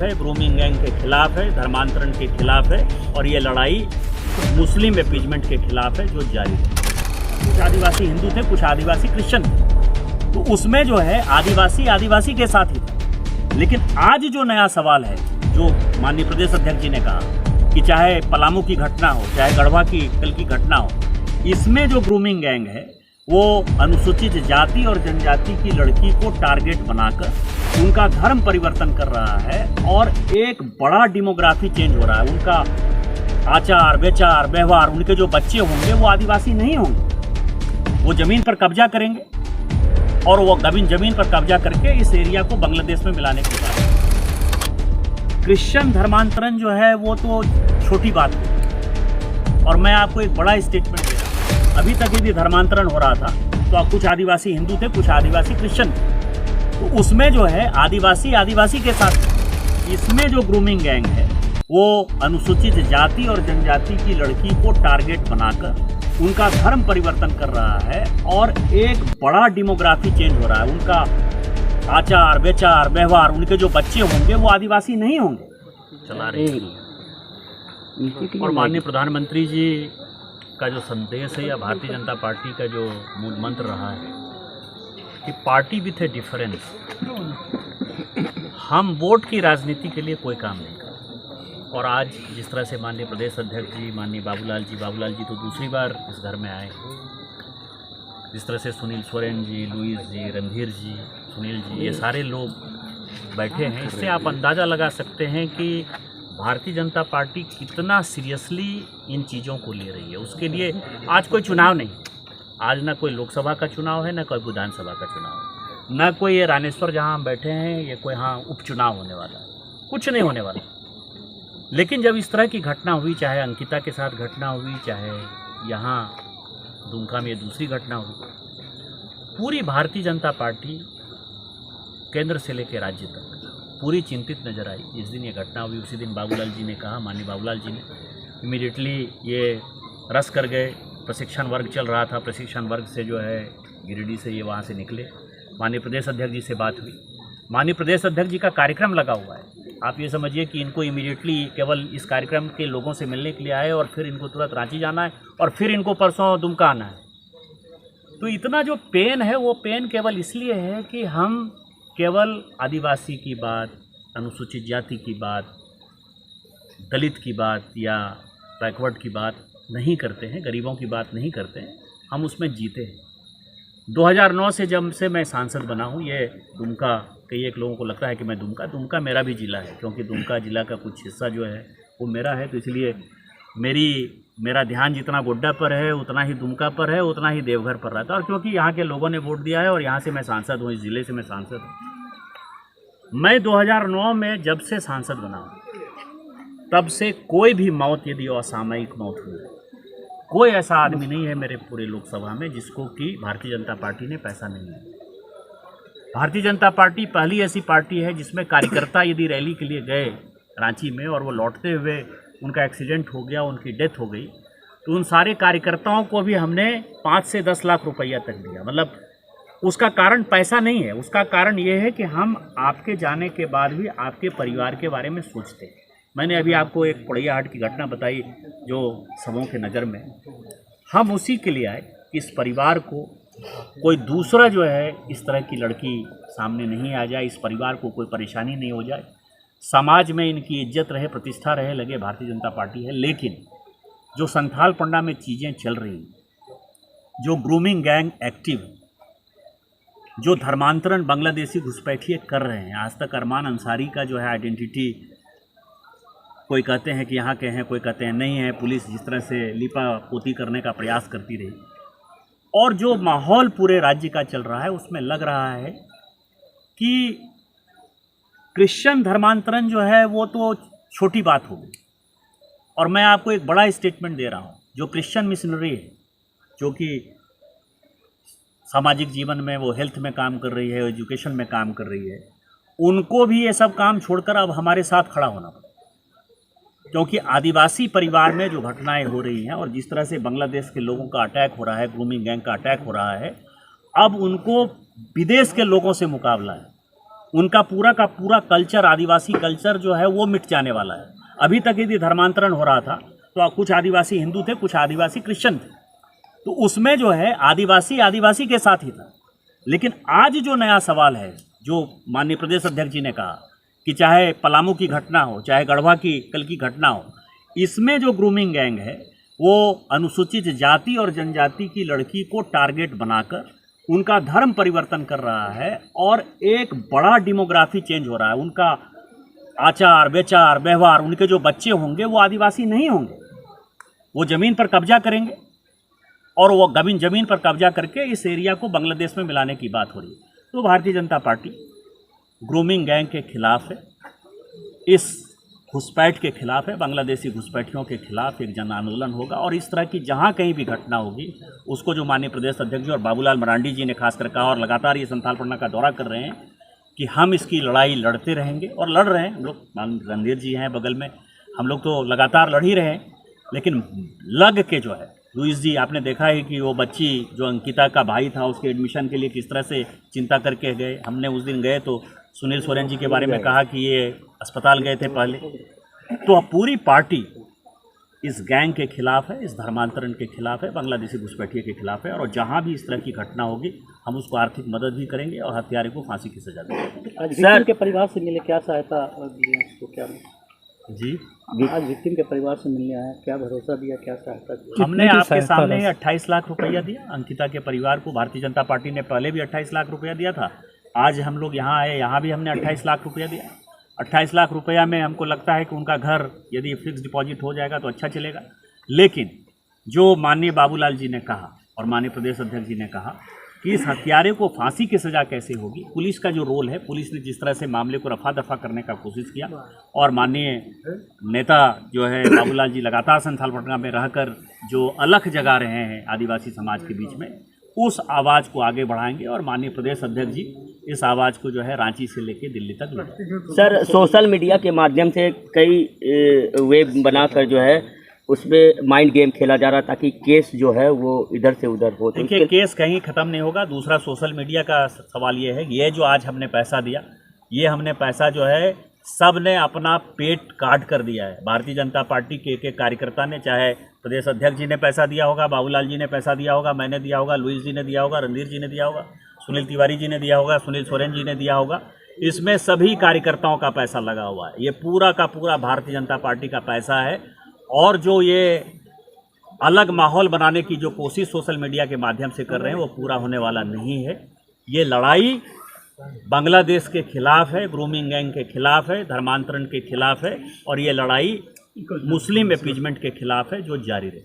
है, grooming gang के खिलाफ है, धर्मांतरण के खिलाफ है और ये लड़ाई मुस्लिम अपीजमेंट के खिलाफ है जो जारी है। कुछ आदिवासी हिंदू थे, कुछ आदिवासी क्रिश्चियन थे, तो उसमें जो है आदिवासी के साथ ही था। लेकिन आज जो नया सवाल है, जो माननीय प्रदेश अध्यक्ष जी ने कहा कि चाहे पलामू की घटना हो, चाहे गढ़वा की कल की घटना हो, इसमें जो ग्रूमिंग गैंग है वो अनुसूचित जाति और जनजाति की लड़की को टारगेट बनाकर उनका धर्म परिवर्तन कर रहा है और एक बड़ा डेमोग्राफी चेंज हो रहा है। उनका आचार विचार व्यवहार, उनके जो बच्चे होंगे वो आदिवासी नहीं होंगे, वो जमीन पर कब्जा करेंगे और वो जमीन पर कब्जा करके इस एरिया को बांग्लादेश में मिलाने की बात है। क्रिश्चियन धर्मांतरण जो है वो तो छोटी बात है और मैं आपको एक बड़ा स्टेटमेंट दे रहा हूँ। अभी तक यदि धर्मांतरण हो रहा था तो कुछ आदिवासी हिंदू थे, कुछ आदिवासी क्रिश्चियन थे, तो उसमें जो है आदिवासी के साथ। इसमें जो ग्रूमिंग गैंग है वो अनुसूचित जाति और जनजाति की लड़की को टारगेट बनाकर उनका धर्म परिवर्तन कर रहा है और एक बड़ा डेमोग्राफी चेंज हो रहा है। उनका आचार विचार व्यवहार, उनके जो बच्चे होंगे वो आदिवासी नहीं होंगे चला रहे हैं। और माननीय प्रधानमंत्री जी का जो संदेश है या भारतीय जनता पार्टी का जो मूल मंत्र रहा है कि पार्टी विथ ए डिफरेंस, हम वोट की राजनीति के लिए कोई काम नहीं करते। और आज जिस तरह से माननीय प्रदेश अध्यक्ष जी, माननीय बाबूलाल जी तो दूसरी बार इस घर में आए, जिस तरह से सुनील सोरेन जी, लुईस जी, रणधीर जी, सुनील जी, ये सारे लोग बैठे हैं, इससे आप अंदाज़ा लगा सकते हैं कि भारतीय जनता पार्टी कितना सीरियसली इन चीज़ों को ले रही है। उसके लिए आज कोई चुनाव नहीं, आज ना कोई लोकसभा का चुनाव है, ना कोई विधानसभा का चुनाव है, ना कोई ये रानेश्वर जहाँ हम बैठे हैं ये कोई यहाँ उपचुनाव होने वाला है, कुछ नहीं होने वाला। लेकिन जब इस तरह की घटना हुई, चाहे अंकिता के साथ घटना हुई, चाहे यहाँ दुमका में दूसरी घटना हुई, पूरी भारतीय जनता पार्टी केंद्र से लेकर राज्य तक पूरी चिंतित नजर आई। जिस दिन ये घटना हुई उसी दिन बाबूलाल जी ने कहा, माननीय बाबूलाल जी ने इमीडिएटली ये रस कर गए। प्रशिक्षण वर्ग चल रहा था, प्रशिक्षण वर्ग से जो है गिरिडीह से ये वहाँ से निकले, माननीय प्रदेश अध्यक्ष जी से बात हुई, माननीय प्रदेश अध्यक्ष जी का कार्यक्रम लगा हुआ है। आप ये समझिए कि इनको इमीडिएटली केवल इस कार्यक्रम के लोगों से मिलने के लिए आए और फिर इनको तुरंत रांची जाना है और फिर इनको परसों दुमका आना है। तो इतना जो पेन है वो पेन केवल इसलिए है कि हम केवल आदिवासी की बात, अनुसूचित जाति की बात, दलित की बात या बैकवर्ड की बात नहीं करते हैं, गरीबों की बात नहीं करते हैं, हम उसमें जीते हैं। 2009 से जब से मैं सांसद बना हूँ, ये दुमका, कई एक लोगों को लगता है कि मैं दुमका मेरा भी ज़िला है, क्योंकि दुमका ज़िला का कुछ हिस्सा जो है वो मेरा है, तो इसलिए मेरा ध्यान जितना गोड्डा पर है उतना ही दुमका पर है, उतना ही देवघर पर रहता है। और क्योंकि यहाँ के लोगों ने वोट दिया है और यहाँ से मैं सांसद हूँ, इस ज़िले से मैं सांसद हूँ। मैं 2009 में जब से सांसद बना हूँ तब से कोई भी मौत, यदि असामयिक मौत हुई, कोई ऐसा आदमी नहीं है मेरे पूरे लोकसभा में जिसको कि भारतीय जनता पार्टी ने पैसा नहीं है। भारतीय जनता पार्टी पहली ऐसी पार्टी है जिसमें कार्यकर्ता यदि रैली के लिए गए रांची में और वो लौटते हुए उनका एक्सीडेंट हो गया, उनकी डेथ हो गई, तो उन सारे कार्यकर्ताओं को भी हमने 5 से 10 लाख रुपया तक दिया। मतलब उसका कारण पैसा नहीं है, उसका कारण ये है कि हम आपके जाने के बाद भी आपके परिवार के बारे में सोचते हैं। मैंने अभी आपको एक पोड़ैयाहाट की घटना बताई जो सबों के नज़र में, हम उसी के लिए आए कि इस परिवार को कोई दूसरा जो है इस तरह की लड़की सामने नहीं आ जाए, इस परिवार को कोई परेशानी नहीं हो जाए, समाज में इनकी इज्जत रहे, प्रतिष्ठा रहे, लगे भारतीय जनता पार्टी है। लेकिन जो संथाल पंडा में चीज़ें चल रही, जो ग्रूमिंग गैंग एक्टिव, जो धर्मांतरण बांग्लादेशी घुसपैठिए कर रहे हैं, आज तक अरमान अंसारी का जो है आइडेंटिटी, कोई कहते हैं कि यहाँ के हैं, कोई कहते हैं नहीं है, पुलिस जिस तरह से लिपा पोती करने का प्रयास करती रही, और जो माहौल पूरे राज्य का चल रहा है उसमें लग रहा है कि क्रिश्चियन धर्मांतरण जो है वो तो छोटी बात होगी। और मैं आपको एक बड़ा स्टेटमेंट दे रहा हूँ, जो क्रिश्चियन मिशनरी है, जो कि सामाजिक जीवन में वो हेल्थ में काम कर रही है, एजुकेशन में काम कर रही है, उनको भी ये सब काम छोड़कर अब हमारे साथ खड़ा होना पड़ा। क्योंकि आदिवासी परिवार में जो घटनाएं हो रही हैं और जिस तरह से बांग्लादेश के लोगों का अटैक हो रहा है, ग्रूमिंग गैंग का अटैक हो रहा है, अब उनको विदेश के लोगों से मुकाबला है। उनका पूरा का पूरा कल्चर, आदिवासी कल्चर जो है वो मिट जाने वाला है। अभी तक यदि धर्मांतरण हो रहा था तो कुछ आदिवासी हिंदू थे, कुछ आदिवासी क्रिश्चियन थे, तो उसमें जो है आदिवासी आदिवासी के साथ ही था। लेकिन आज जो नया सवाल है, जो माननीय प्रदेश अध्यक्ष जी ने कहा कि चाहे पलामू की घटना हो, चाहे गढ़वा की कल की घटना हो, इसमें जो ग्रूमिंग गैंग है वो अनुसूचित जाति और जनजाति की लड़की को टारगेट बनाकर उनका धर्म परिवर्तन कर रहा है और एक बड़ा डेमोग्राफी चेंज हो रहा है। उनका आचार विचार व्यवहार, उनके जो बच्चे होंगे वो आदिवासी नहीं होंगे, वो ज़मीन पर कब्जा करेंगे और वो ज़मीन पर कब्जा करके इस एरिया को बांग्लादेश में मिलाने की बात हो रही है। तो Bharatiya Janata party grooming gang के खिलाफ है, इस घुसपैठ के खिलाफ है, बांग्लादेशी घुसपैठियों के खिलाफ एक जन आंदोलन होगा। और इस तरह की जहाँ कहीं भी घटना होगी उसको जो माननीय प्रदेश अध्यक्ष जी और बाबूलाल मरांडी जी ने खासकर कहा और लगातार ये संथाल परगना का दौरा कर रहे हैं कि हम इसकी लड़ाई लड़ते रहेंगे और लड़ रहे हैं। हम लोग, रणधीर जी हैं बगल में, हम लोग तो लगातार लड़ ही रहे हैं। लेकिन लग के जो है, लुइस जी आपने देखा है कि वो बच्ची जो अंकिता का भाई था उसके एडमिशन के लिए किस तरह से चिंता करके गए। हमने उस दिन गए तो सुनील सोरेन जी के बारे में कहा कि ये अस्पताल गए थे पहले। तो अब पूरी पार्टी इस गैंग के खिलाफ है, इस धर्मांतरण के खिलाफ है, बांग्लादेशी घुसपैठिए के खिलाफ है। और जहां भी इस तरह की घटना होगी हम उसको आर्थिक मदद भी करेंगे और हत्यारे को फांसी की सजा देंगे। आज विक्टिम के परिवार से मिले, क्या सहायता दी उसको, क्या जी आज विक्टिम के परिवार से मिलने आया, क्या भरोसा दिया, क्या सहायता दी? हमने आपके सामने 28 लाख रुपया दिया अंकिता के परिवार को। भारतीय जनता पार्टी ने पहले भी 28 लाख रुपया दिया था। आज हम लोग यहाँ आए, यहाँ भी हमने 28 लाख रुपया दिया। 28 लाख रुपया में हमको लगता है कि उनका घर यदि फिक्स डिपॉजिट हो जाएगा तो अच्छा चलेगा। लेकिन जो माननीय बाबूलाल जी ने कहा और माननीय प्रदेश अध्यक्ष जी ने कहा कि इस हत्यारे को फांसी की सज़ा कैसे होगी, पुलिस का जो रोल है, पुलिस ने जिस तरह से मामले को रफा दफा करने का कोशिश किया और माननीय नेता जो है बाबूलाल जी लगातार संथाल परगना में रहकर जो अलख जगा रहे हैं आदिवासी समाज के बीच में, उस आवाज़ को आगे बढ़ाएंगे और माननीय प्रदेश अध्यक्ष जी इस आवाज़ को जो है रांची से लेके दिल्ली तक लड़ाएंगे। सर, सोशल मीडिया के माध्यम से कई वेब बनाकर जो है उसमें माइंड गेम खेला जा रहा ताकि केस जो है वो इधर से उधर हो। देखिए, केस कहीं ख़त्म नहीं होगा। दूसरा, सोशल मीडिया का सवाल ये है, ये जो आज हमने पैसा दिया, ये हमने पैसा जो है सब ने अपना पेट काट कर दिया है। भारतीय जनता पार्टी के एक कार्यकर्ता ने, चाहे प्रदेश अध्यक्ष जी ने पैसा दिया होगा, बाबूलाल जी ने पैसा दिया होगा, मैंने दिया होगा, लुइस जी ने दिया होगा, रणधीर जी ने दिया होगा, सुनील तिवारी जी ने दिया होगा, सुनील सोरेन जी ने दिया होगा। इसमें सभी कार्यकर्ताओं का पैसा लगा हुआ है। ये पूरा का पूरा भारतीय जनता पार्टी का पैसा है। और जो ये अलग माहौल बनाने की जो कोशिश सोशल मीडिया के माध्यम से कर रहे हैं वो पूरा होने वाला नहीं है। ये लड़ाई बांग्लादेश के खिलाफ है, ग्रूमिंग गैंग के खिलाफ है, धर्मांतरण के खिलाफ है और ये लड़ाई मुस्लिम अपीजमेंट के खिलाफ है जो जारी रहे।